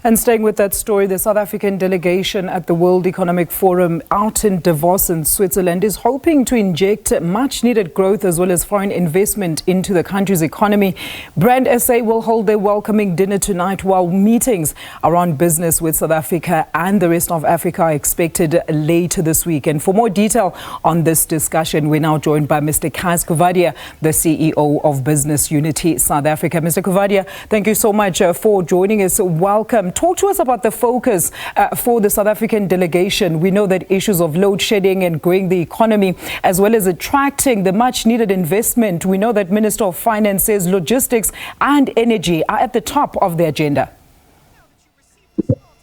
And staying with that story, the South African delegation at the World Economic Forum out in Davos in Switzerland is hoping to inject much needed growth as well as foreign investment into the country's economy. Brand SA will hold their welcoming dinner tonight, while meetings around business with South Africa and the rest of Africa are expected later this week. And for more detail on this discussion, we're now joined by Mr. Cas Coovadia, the CEO of Business Unity South Africa. Mr. Coovadia, thank you so much for joining us. Welcome. Talk to us about the focus for the South African delegation. We know that issues of load shedding and growing the economy, as well as attracting the much needed investment. We know that Minister of Finance says logistics and energy are at the top of the agenda.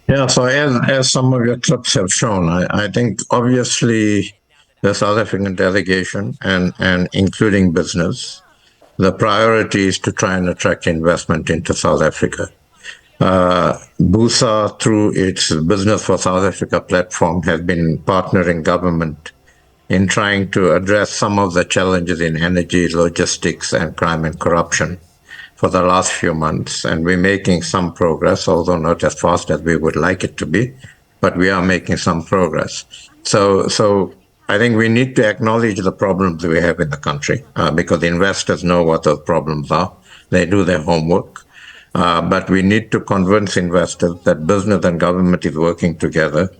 Yeah, so as some of your clips have shown, I think obviously the South African delegation and including business, the priority is to try and attract investment into South Africa. BUSA, through its Business for South Africa platform, has been partnering government in trying to address some of the challenges in energy, logistics, and crime and corruption for the last few months. And we're making some progress, although not as fast as we would like it to be, but we are making some progress. So I think we need to acknowledge the problems we have in the country because the investors know what those problems are. They do their homework. But we need to convince investors that business and government is working together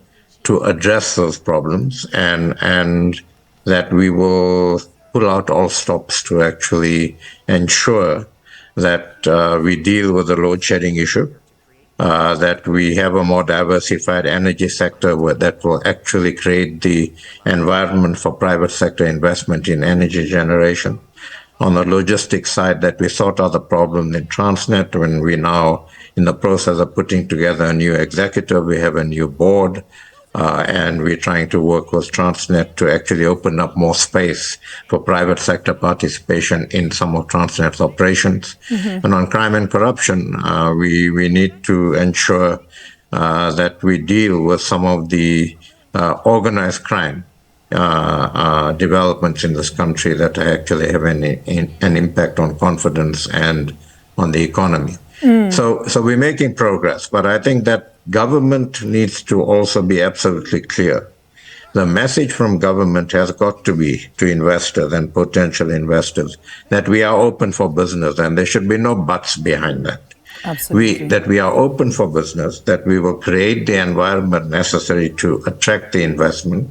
to address those problems and that we will pull out all stops to actually ensure that we deal with the load shedding issue, that we have a more diversified energy sector that will actually create the environment for private sector investment in energy generation. On the logistics side, that we sort out the problem in Transnet, when we're now in the process of putting together a new executive, we have a new board, and we're trying to work with Transnet to actually open up more space for private sector participation in some of Transnet's operations. Mm-hmm. And on crime and corruption, we need to ensure that we deal with some of the organized crime developments in this country that actually have an impact on confidence and on the economy. So we're making progress, but I think that government needs to also be absolutely clear. The message from government has got to be to investors and potential investors that we are open for business, and there should be no buts behind that. Absolutely. That we are open for business, that we will create the environment necessary to attract the investment.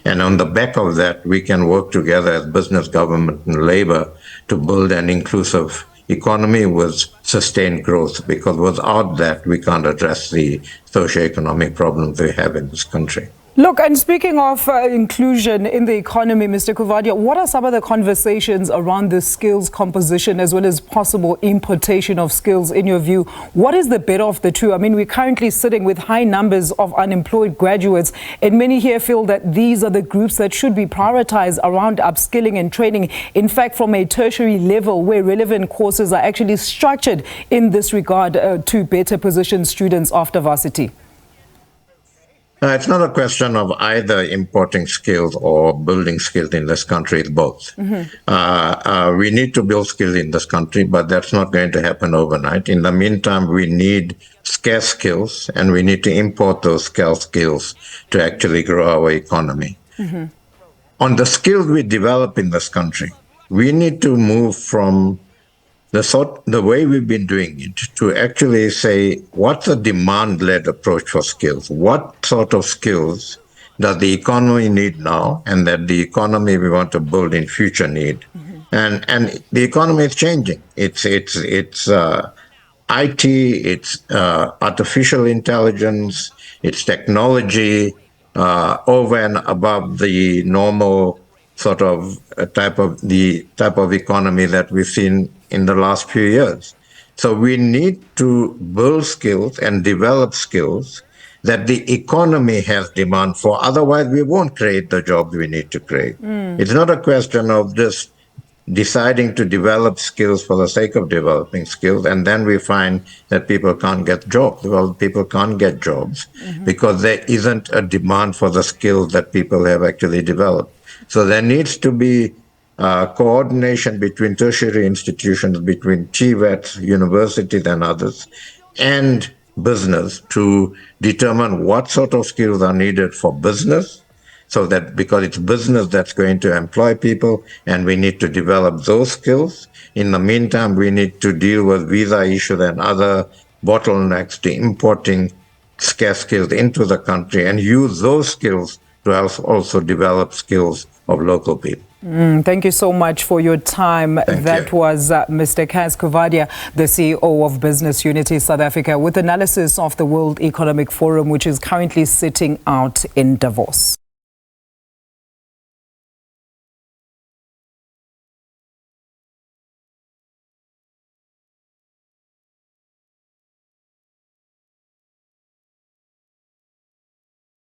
And on the back of that, we can work together as business, government, and labor to build an inclusive economy with sustained growth, because without that, we can't address the socioeconomic problems we have in this country. Look, and speaking of inclusion in the economy, Mr. Coovadia, what are some of the conversations around the skills composition as well as possible importation of skills in your view? What is the better of the two? I mean, we're currently sitting with high numbers of unemployed graduates, and many here feel that these are the groups that should be prioritized around upskilling and training. In fact, from a tertiary level where relevant courses are actually structured in this regard to better position students after varsity. It's not a question of either importing skills or building skills in this country. It's both. Mm-hmm. We need to build skills in this country, but that's not going to happen overnight. In the meantime, we need scarce skills, and we need to import those scarce skills to actually grow our economy. Mm-hmm. On the skills we develop in this country, we need to move from the way we've been doing it to actually say, what's a demand-led approach for skills? What sort of skills does the economy need now, and that the economy we want to build in future need? Mm-hmm. And the economy is changing. It's IT, it's artificial intelligence, it's technology over and above the normal sort of type of economy that we've seen in the last few years. So we need to build skills and develop skills that the economy has demand for. Otherwise, we won't create the jobs we need to create. It's not a question of just deciding to develop skills for the sake of developing skills, and then we find that people can't get jobs. Well, people can't get jobs because there isn't a demand for the skills that people have actually developed. So there needs to be coordination between tertiary institutions, between TVETs, universities, and others, and business to determine what sort of skills are needed for business, so that because it's business that's going to employ people and we need to develop those skills. In the meantime, we need to deal with visa issues and other bottlenecks to importing scarce skills into the country and use those skills to also develop skills of local people. Thank you so much for your time. That was Mr. Cas Coovadia, the CEO of Business Unity South Africa, with analysis of the World Economic Forum, which is currently sitting out in Davos.